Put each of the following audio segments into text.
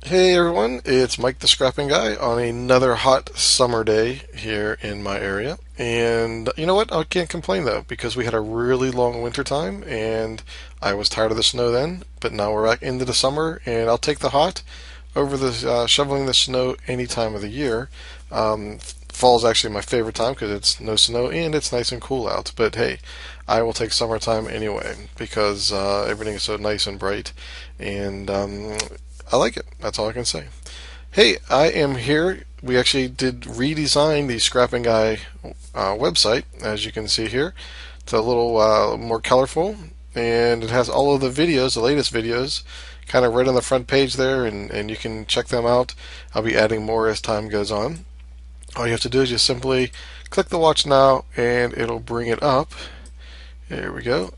Hey everyone, it's Mike the Scrapping Guy on another hot summer day here in my area. And you know what? I can't complain though, because we had a really long winter time and I was tired of the snow then, but now we're back into the summer and I'll take the hot over the shoveling the snow any time of the year. Fall's actually my favorite time because it's no snow and it's nice and cool out. But hey, I will take summertime anyway because everything is so nice and bright, and I like it. That's all I can say. Hey, I am here. We actually did redesign the Scrapping Guy website, as you can see here. It's a little more colorful, and it has all of the videos, the latest videos, kind of right on the front page there, and you can check them out. I'll be adding more as time goes on. All you have to do is just simply click the watch now, and it'll bring it up. Here we go,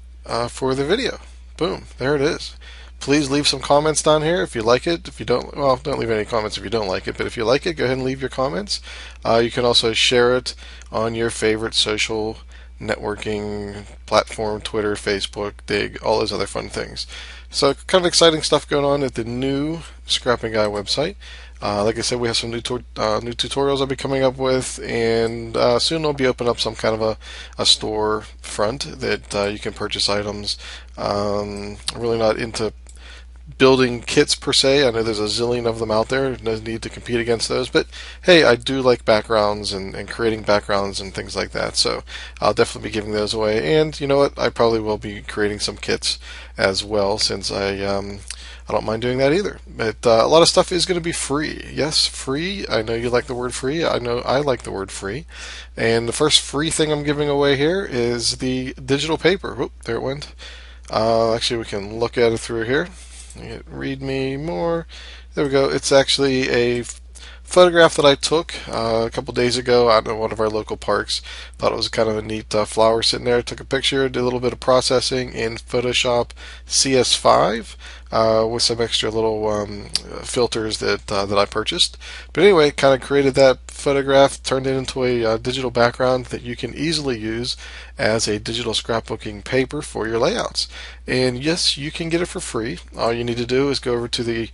for the video. Boom, there it is. Please leave some comments down here if you like it. If you don't, well, don't leave any comments if you don't like it. But if you like it, go ahead and leave your comments. You can also share it on your favorite social networking platform, Twitter, Facebook, Dig, all those other fun things. So kind of exciting stuff going on at the new Scrapping Guy website. Like I said, we have some new tutorials I'll be coming up with, and soon I'll be opening up some kind of a store front that you can purchase items. I'm really not into building kits per se. I know there's a zillion of them out there. No need to compete against those. But hey, I do like backgrounds and creating backgrounds and things like that. So I'll definitely be giving those away. And you know what? I probably will be creating some kits as well, since I don't mind doing that either. But a lot of stuff is going to be free. Yes, free. I know you like the word free. I know I like the word free. And the first free thing I'm giving away here is the digital paper. Whoop, there it went. Actually, we can look at it through here. Read me more. There we go. It's actually a photograph that I took a couple days ago out in one of our local parks. Thought it was kind of a neat flower sitting there. Took a picture, did a little bit of processing in Photoshop CS5 with some extra little filters that I purchased. But anyway, kind of created that photograph, turned it into a digital background that you can easily use as a digital scrapbooking paper for your layouts. And yes, you can get it for free. All you need to do is go over to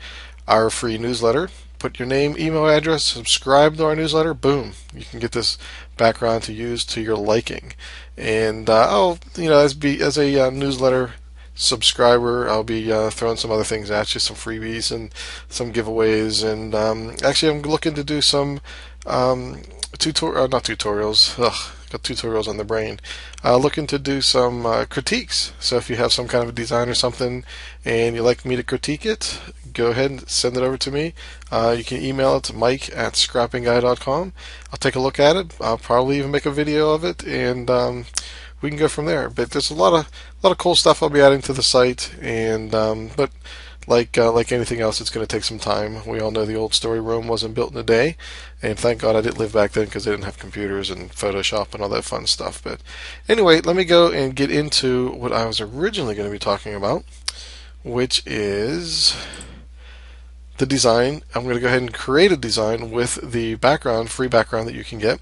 our free newsletter, put your name, email address, subscribe to our newsletter. Boom, you can get this background to use to your liking. And as a newsletter subscriber, I'll be throwing some other things at you, some freebies and some giveaways. And actually, I'm looking to do some not tutorials. Got tutorials on the brain. Looking to do some critiques. So if you have some kind of a design or something and you'd like me to critique it, go ahead and send it over to me. You can email it to mike@scrappingguy.com. I'll take a look at it. I'll probably even make a video of it, and we can go from there. But there's a lot of cool stuff I'll be adding to the site, and but like anything else, it's going to take some time. We all know the old story, Rome wasn't built in a day, and thank God I didn't live back then, because they didn't have computers and Photoshop and all that fun stuff. But anyway, let me go and get into what I was originally going to be talking about, which is the design. I'm going to go ahead and create a design with the background, free background that you can get.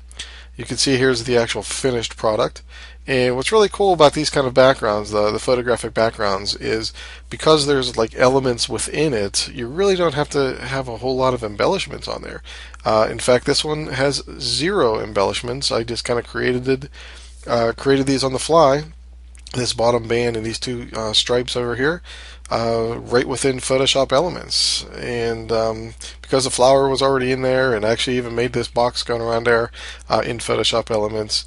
You can see here's the actual finished product. And what's really cool about these kind of backgrounds, the photographic backgrounds, is because there's like elements within it, you really don't have to have a whole lot of embellishments on there. In fact, this one has 0 embellishments. I just kind of created these on the fly. This bottom band and these two stripes over here, right within Photoshop Elements. And because the flower was already in there, and actually even made this box going around there in Photoshop Elements,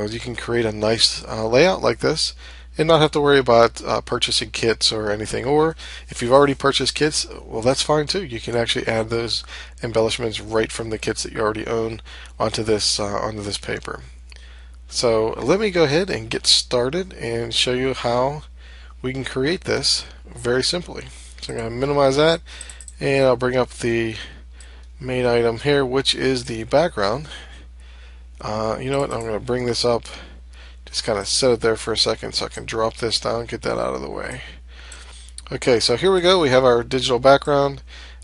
you can create a nice layout like this and not have to worry about purchasing kits or anything. Or if you've already purchased kits, well, that's fine too. You can actually add those embellishments right from the kits that you already own onto this paper. So let me go ahead and get started and show you how we can create this very simply. So I'm going to minimize that, and I'll bring up the main item here, which is the background. You know what, I'm going to bring this up, just kind of set it there for a second so I can drop this down, get that out of the way. Okay, so here we go. We have our digital background,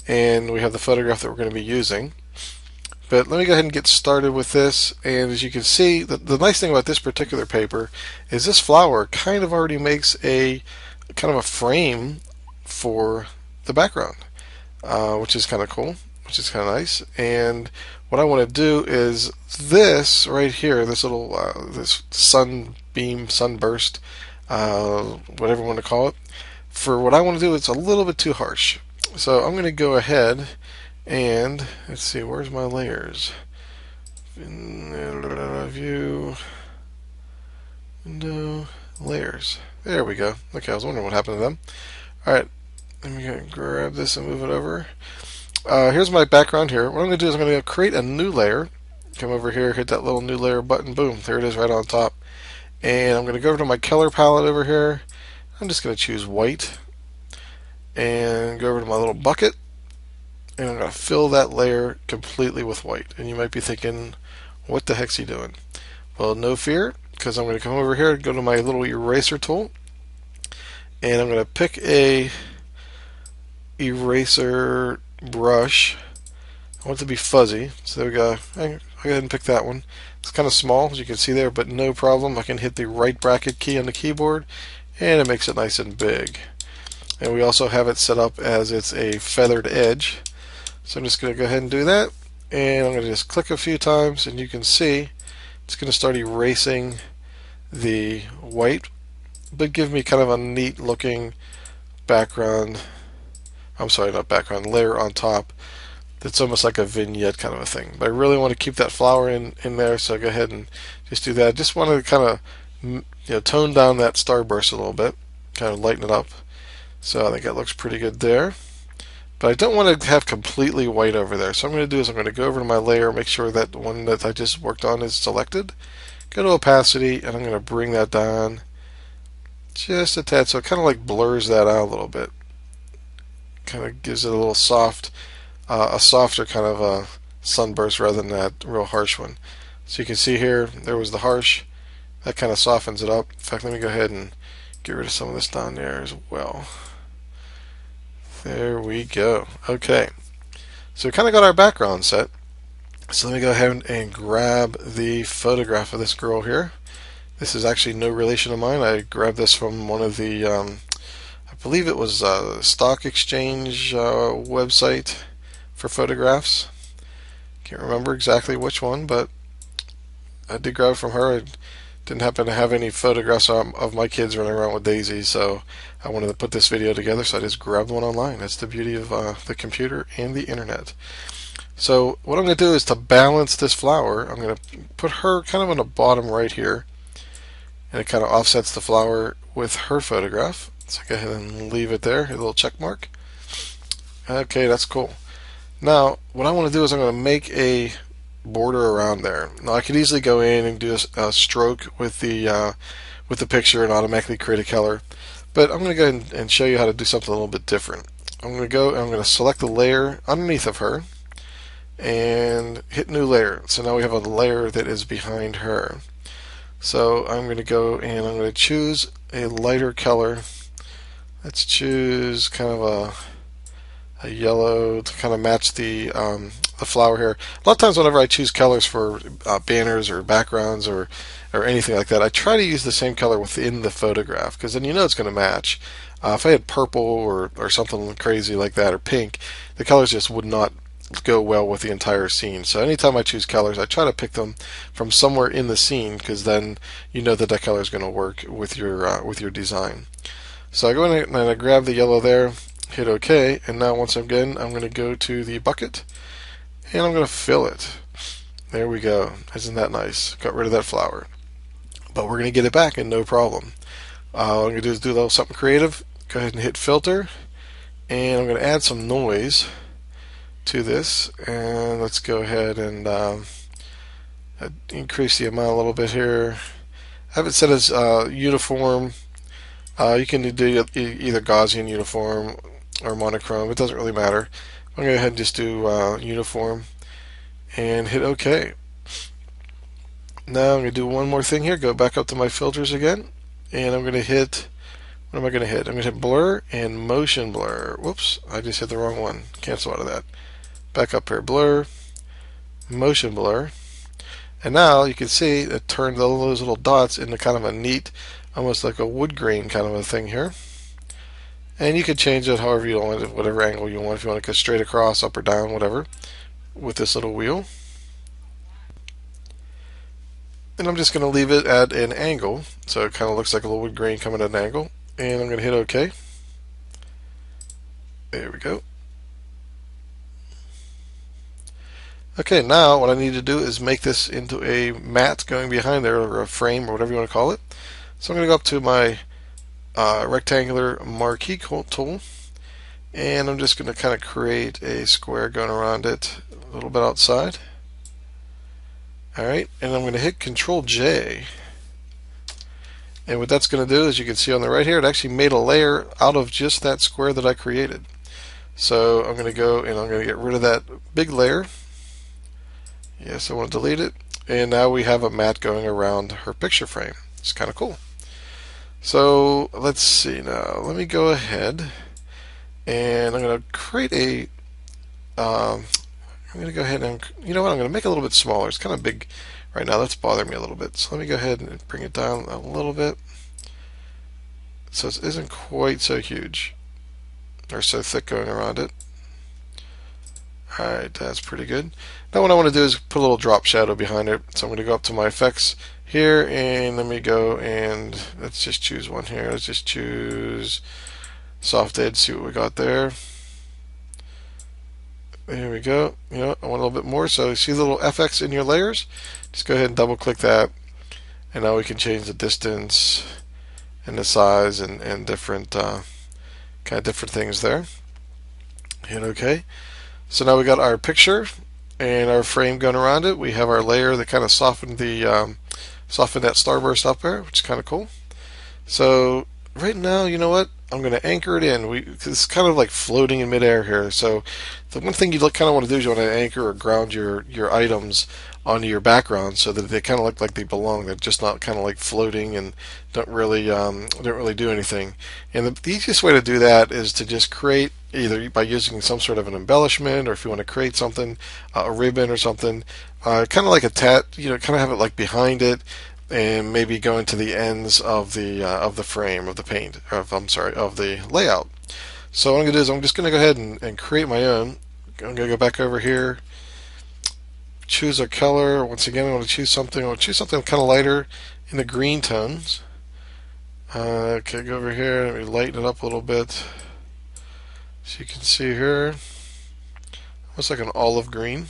and we have the photograph that we're going to be using. But let me go ahead and get started with this. And as you can see, the nice thing about this particular paper is this flower kind of already makes a kind of a frame for the background. which is kind of cool, which is kind of nice. And what I want to do is this right here, this little this sunbeam, sunburst, whatever you want to call it. For what I want to do, it's a little bit too harsh. So I'm going to go ahead and let's see, where's my layers? View, window, layers. There we go. Okay, I was wondering what happened to them. All right, let me go grab this and move it over. Here's my background here. What I'm going to do is I'm going to create a new layer. Come over here, hit that little new layer button. Boom, there it is right on top. And I'm going to go over to my color palette over here. I'm just going to choose white and go over to my little bucket. And I'm going to fill that layer completely with white. And you might be thinking, what the heck's he doing? Well, no fear, because I'm going to come over here and go to my little eraser tool. And I'm going to pick a eraser brush. I want it to be fuzzy, so there we go. I'll go ahead and pick that one. It's kind of small, as you can see there, but no problem. I can hit the right bracket key on the keyboard, and it makes it nice and big. And we also have it set up as it's a feathered edge. So I'm just going to go ahead and do that, and I'm going to just click a few times, and you can see it's going to start erasing the white, but give me kind of a neat looking background. I'm sorry, not background, layer on top. That's almost like a vignette kind of a thing. But I really want to keep that flower in there, so go ahead and just do that. I just want to kind of tone down that starburst a little bit, kind of lighten it up. So I think that looks pretty good there. But I don't want to have completely white over there. So what I'm going to do is I'm going to go over to my layer, make sure that the one that I just worked on is selected. Go to opacity, and I'm going to bring that down just a tad, so it kind of like blurs that out a little bit. Kind of gives it a little soft, a softer kind of a sunburst rather than that real harsh one. So you can see here, there was the harsh. That kind of softens it up. In fact, let me go ahead and get rid of some of this down there as well. There we go. Okay, so we kind of got our background set. So let me go ahead and grab the photograph of this girl here. This is actually no relation of mine. I grabbed this from one of the, I believe it was a stock exchange website for photographs. Can't remember exactly which one, but I did grab it from her. I didn't happen to have any photographs of my kids running around with Daisy, so I wanted to put this video together, so I just grabbed one online. That's the beauty of the computer and the internet. So what I'm going to do is to balance this flower, I'm going to put her kind of on the bottom right here, and it kind of offsets the flower with her photograph. So go ahead and leave it there, a little check mark. Okay, that's cool. Now, what I want to do is I'm going to make a border around there. Now, I could easily go in and do a stroke with the picture and automatically create a color, but I'm going to go ahead and show you how to do something a little bit different. I'm going to go and I'm going to select the layer underneath of her and hit new layer. So now we have a layer that is behind her. So I'm going to go and I'm going to choose a lighter color. Let's choose kind of a yellow to kind of match the flower here. A lot of times whenever I choose colors for banners or backgrounds or anything like that, I try to use the same color within the photograph, because then you know it's going to match. If I had purple or something crazy like that, or pink, the colors just would not go well with the entire scene. So anytime I choose colors, I try to pick them from somewhere in the scene, because then you know that that color is going to work with your design. So I go in and I grab the yellow there, hit OK, and now once again I'm going to go to the bucket and I'm going to fill it. There we go. Isn't that nice? Got rid of that flower. But we're going to get it back and no problem. What I'm going to do is do a little something creative. Go ahead and hit filter, and I'm going to add some noise to this, and let's go ahead and increase the amount a little bit here. I have it set as uniform. You can do either Gaussian uniform or monochrome. It doesn't really matter. I'm going to go ahead and just do uniform and hit OK. Now I'm going to do one more thing here. Go back up to my filters again, and I'm going to hit, what am I going to hit? I'm going to hit blur and motion blur. Whoops, I just hit the wrong one. Cancel out of that. Back up here, blur, motion blur. And now you can see it turned all those little dots into kind of a neat, almost like a wood grain kind of a thing here. And you could change it however you want it, whatever angle you want. If you want to go straight across, up or down, whatever, with this little wheel. And I'm just going to leave it at an angle, so it kind of looks like a little wood grain coming at an angle. And I'm going to hit OK. There we go. Okay, now what I need to do is make this into a mat going behind there, or a frame, or whatever you want to call it. So I'm going to go up to my rectangular marquee tool, and I'm just going to kind of create a square going around it a little bit outside. Alright, and I'm going to hit Control J. And what that's going to do, as you can see on the right here, it actually made a layer out of just that square that I created. So I'm going to go and I'm going to get rid of that big layer. Yes, I want to delete it. And now we have a mat going around her picture frame. It's kind of cool. So let's see now. Let me go ahead and I'm going to create a. I'm going to go ahead and, you know what, I'm going to make it a little bit smaller. It's kind of big right now. That's bothering me a little bit. So let me go ahead and bring it down a little bit so it isn't quite so huge or so thick going around it. Alright, that's pretty good. Now what I want to do is put a little drop shadow behind it. So I'm going to go up to my effects here and let me go and let's just choose one here. Let's just choose soft edge, see what we got there. There we go. You know, I want a little bit more. So you see the little FX in your layers? Just go ahead and double click that. And now we can change the distance and the size and different kind of different things there. Hit OK. So now we got our picture and our frame going around it. We have our layer that kind of softened the softened that starburst up there, which is kind of cool. So right now, you know what? I'm going to anchor it in. It's kind of like floating in midair here. So the one thing you kind of want to do is you want to anchor or ground your items onto your background so that they kind of look like they belong. They're just not kind of like floating and don't really do anything. And the easiest way to do that is to just create, either by using some sort of an embellishment, or if you want to create something, a ribbon or something, kind of like a tat, you know, kind of have it like behind it, and maybe go into the ends of the frame of the paint, of the layout. So what I'm going to do is I'm just going to go ahead and create my own. I'm going to go back over here, choose a color. Once again, I want to choose something. I want to choose something kind of lighter in the green tones. Okay, go over here. Let me lighten it up a little bit. So you can see here, almost like an olive green.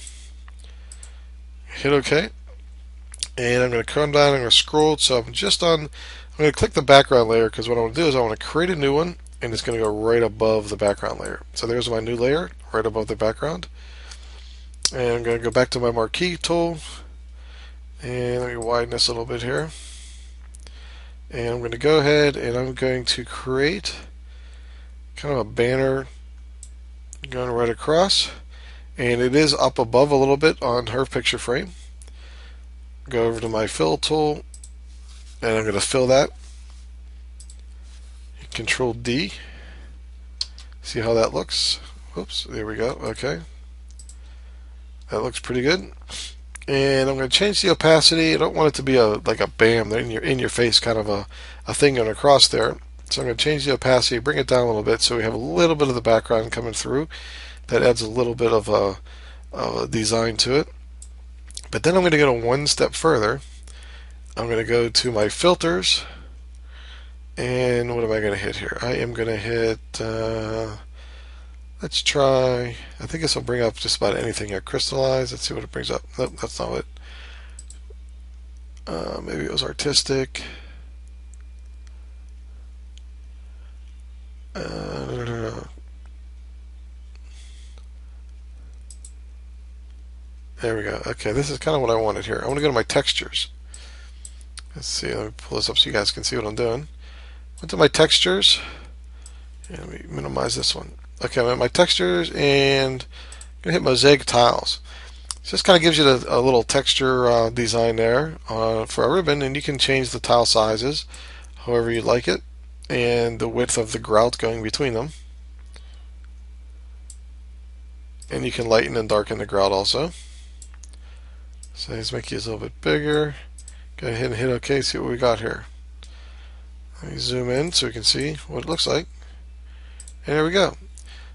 Hit OK. And I'm going to come down and I'm going to scroll. So I'm going to click the background layer, because what I want to do is I want to create a new one, and it's going to go right above the background layer. So there's my new layer right above the background. And I'm going to go back to my marquee tool, and let me widen this a little bit here. And I'm going to go ahead and I'm going to create kind of a banner going right across, and it is up above a little bit on her picture frame. Go over to my fill tool, and I'm going to fill that. Control D. See how that looks? Oops, there we go. Okay, that looks pretty good. And I'm going to change the opacity. I don't want it to be like a bam, in your face kind of a thing going across there. So I'm going to change the opacity, bring it down a little bit, so we have a little bit of the background coming through. That adds a little bit of a design to it. But then I'm going to go one step further. I'm going to go to my filters, and what am I going to hit here? I am going to hit, let's try, I think this will bring up just about anything here. Crystallize, let's see what it brings up. Nope, that's not it. Maybe it was artistic. There we go. Okay, this is kind of what I wanted here. I want to go to my textures. Let's see, let me pull this up so you guys can see what I'm doing. Went to my textures, and let me minimize this one. Okay, I'm at my textures, and I'm going to hit mosaic tiles. So this kind of gives you a little texture design there for a ribbon, and you can change the tile sizes however you like it, and the width of the grout going between them. And you can lighten and darken the grout also. So let's make these a little bit bigger. Go ahead and hit OK, see what we got here. Let me zoom in so we can see what it looks like. And there we go.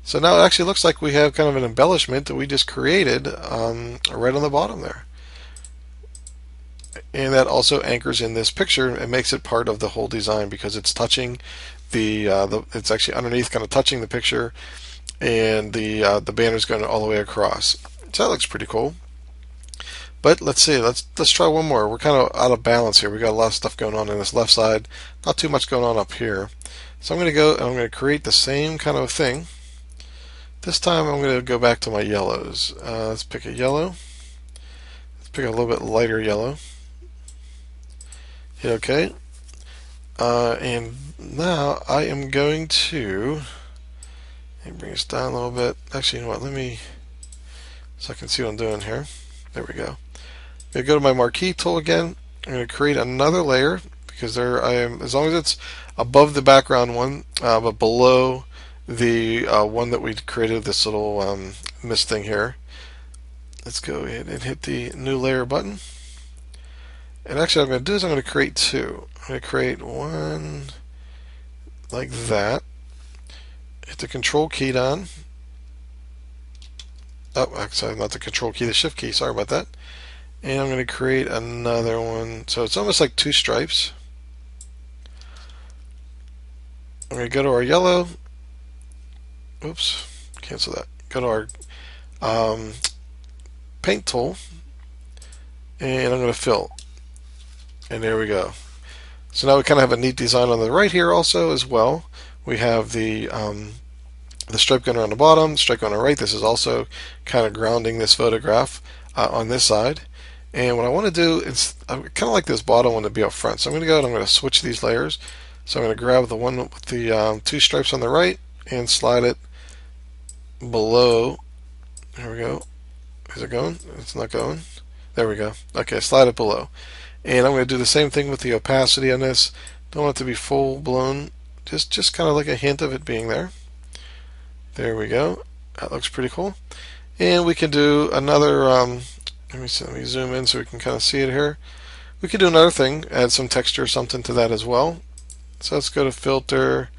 So now it actually looks like we have kind of an embellishment that we just created right on the bottom there. And that also anchors in this picture and makes it part of the whole design because it's touching it's actually underneath, kind of touching the picture, and the banner's going all the way across. So that looks pretty cool. But let's see, let's try one more. We're kind of out of balance here. We got a lot of stuff going on this left side, not too much going on up here. So I'm going to go and I'm going to create the same kind of thing. This time I'm going to go back to my yellows. Let's pick a yellow. Let's pick a little bit lighter yellow. Hit OK. And now I am going to bring this down a little bit. Actually, you know what? Let me, so I can see what I'm doing here. There we go. I'm going to go to my marquee tool again. I'm going to create another layer because there I am. As long as it's above the background one, but below the one that we created, this little mist thing here. Let's go ahead and hit the new layer button. And actually, what I'm going to do is I'm going to create two. I'm going to create one like that. Hit the control key down. Oh, actually, not the control key, the shift key. Sorry about that. And I'm going to create another one. So it's almost like two stripes. I'm going to go to our yellow. Oops, cancel that. Go to our paint tool. And I'm going to fill. And there we go. So now we kind of have a neat design on the right here also as well. We have the stripe going around the bottom, stripe going on the right. This is also kind of grounding this photograph on this side. And what I want to do is, I kind of like this bottom one to be up front. So I'm going to go and I'm going to switch these layers. So I'm going to grab the one with the two stripes on the right and slide it below. There we go. Is it going? It's not going. There we go. Okay, slide it below. And I'm going to do the same thing with the opacity on this. Don't want it to be full blown. Just kind of like a hint of it being there. There we go. That looks pretty cool. And we can do another, let me zoom in so we can kind of see it here. We could do another thing, add some texture or something to that as well. So let's go to filter,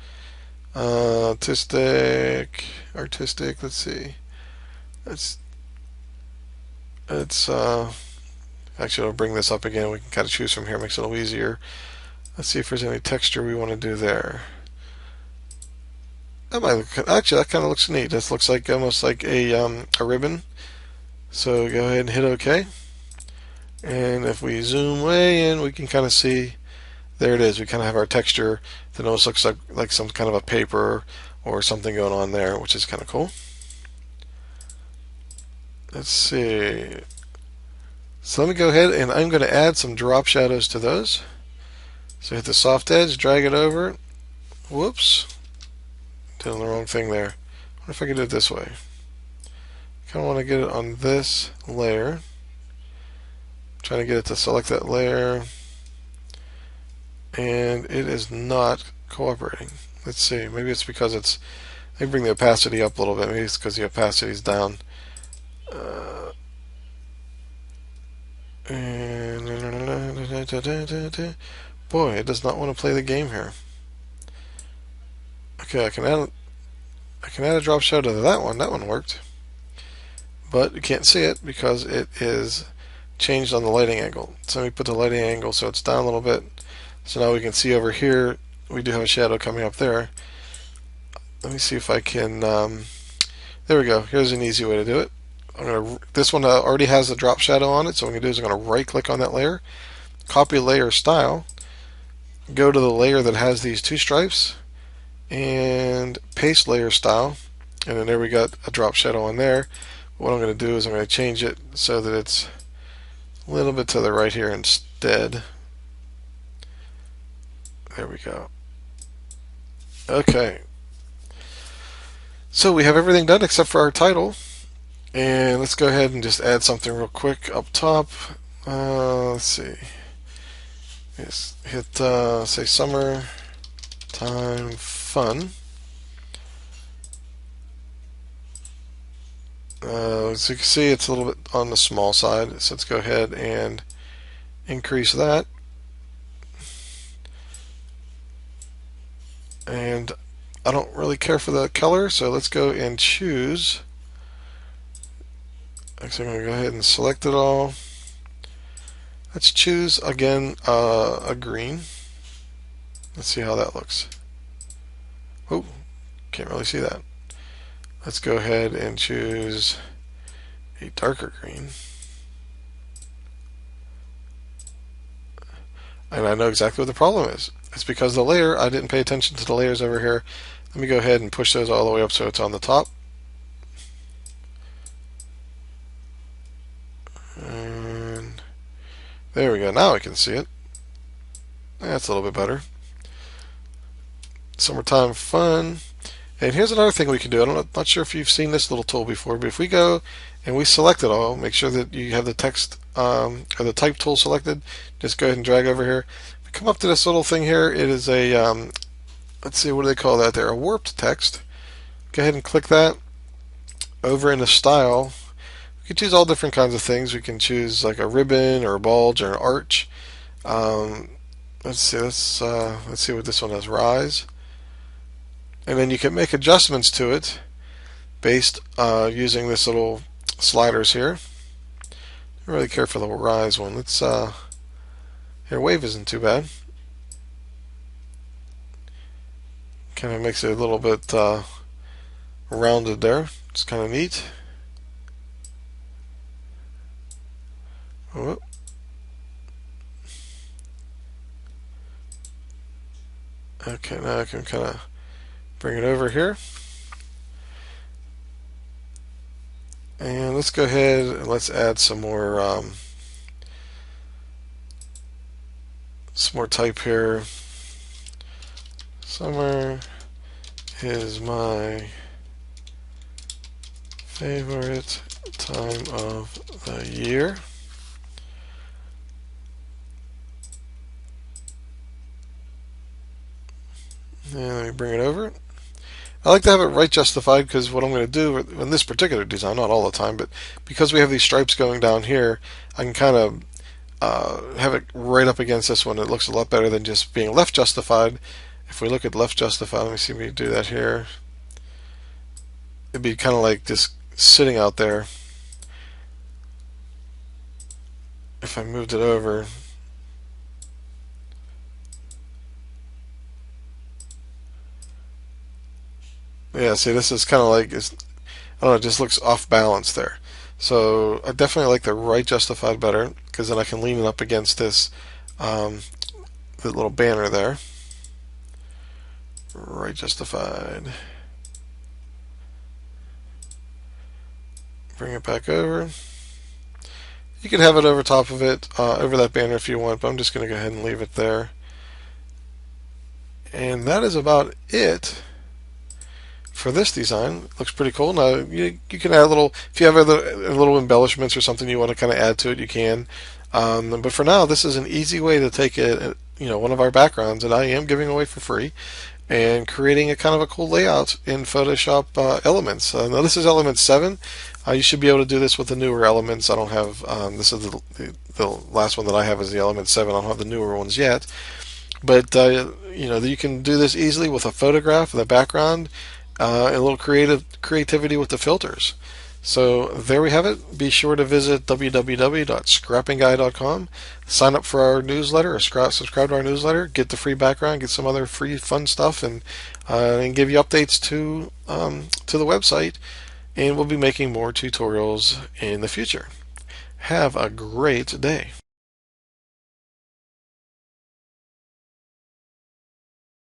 artistic, let's see. Actually, I'll bring this up again. We can kind of choose from here, makes it a little easier. Let's see if there's any texture we want to do there. That might look, actually, that kind of looks neat. This looks like almost like a ribbon. So go ahead and hit OK. And if we zoom way in, we can kind of see, there it is. We kind of have our texture that almost looks like some kind of a paper or something going on there, which is kind of cool. Let's see. So let me go ahead and I'm going to add some drop shadows to those. So hit the soft edge, drag it over. Whoops. Did the wrong thing there. I wonder if I could do it this way. Kind of want to get it on this layer. Trying to get it to select that layer. And it is not cooperating. Let's see. Maybe it's because it's, let me bring the opacity up a little bit. Maybe it's because the opacity is down. And boy, it does not want to play the game here. Okay, I can add a drop shadow to that one. That one worked. But you can't see it because it is changed on the lighting angle. So let me put the lighting angle so it's down a little bit. So now we can see over here we do have a shadow coming up there. Let me see if I can, there we go. Here's an easy way to do it. This one already has a drop shadow on it, so what I'm going to do is I'm going to right click on that layer, copy layer style, go to the layer that has these two stripes, and paste layer style, and then there we got a drop shadow on there. What I'm going to do is I'm going to change it so that it's a little bit to the right here instead. There we go. Okay. So we have everything done except for our title. And let's go ahead and just add something real quick up top. Let's see. Yes, hit say summer time fun. As you can see, it's a little bit on the small side, so let's go ahead and increase that. And I don't really care for the color, so let's go and choose. Actually, I'm going to go ahead and select it all. Let's choose again a green. Let's see how that looks. Oh, can't really see that. Let's go ahead and choose a darker green. And I know exactly what the problem is. It's because the layer, I didn't pay attention to the layers over here. Let me go ahead and push those all the way up so it's on the top. And there we go. Now I can see it. That's a little bit better. Summertime fun. And here's another thing we can do. I'm not sure if you've seen this little tool before, but if we go and we select it all, make sure that you have the text or the type tool selected. Just go ahead and drag over here. We come up to this little thing here. It is a let's see, what do they call that there? A warped text. Go ahead and click that. Over in the style, we can choose all different kinds of things. We can choose like a ribbon or a bulge or an arch. Let's see. Let's see what this one has. Rise. And then you can make adjustments to it based using this little sliders here. I don't really care for the rise one. Let's here, wave isn't too bad. Kind of makes it a little bit rounded there. It's kind of neat. Oh. Okay, now I can kind of bring it over here. And let's go ahead and let's add some more type here. Summer is my favorite time of the year. And let me bring it over. I like to have it right justified because what I'm going to do in this particular design, not all the time, but because we have these stripes going down here, I can kind of have it right up against this one. It looks a lot better than just being left justified. If we look at left justified, let me see if we do that here. It'd be kind of like just sitting out there. If I moved it over, yeah, see, this is kind of like, I don't know, it just looks off balance there. So I definitely like the right justified better because then I can lean it up against this the little banner there. Right justified. Bring it back over. You can have it over top of it, over that banner if you want, but I'm just going to go ahead and leave it there. And that is about it for this design. Looks pretty cool. Now you can add a little, if you have other little embellishments or something you want to kind of add to it, you can. But for now, this is an easy way to take it, one of our backgrounds that I am giving away for free, and creating a kind of a cool layout in Photoshop Elements. Now this is Element 7. You should be able to do this with the newer elements. I don't have, this is the last one that I have is the Element 7. I don't have the newer ones yet. But, you can do this easily with a photograph of the background, and a little creativity with the filters. So there we have it. Be sure to visit www.scrappingguy.com, sign up for our newsletter, or subscribe to our newsletter, get the free background, get some other free fun stuff, and give you updates to the website. And we'll be making more tutorials in the future. Have a great day.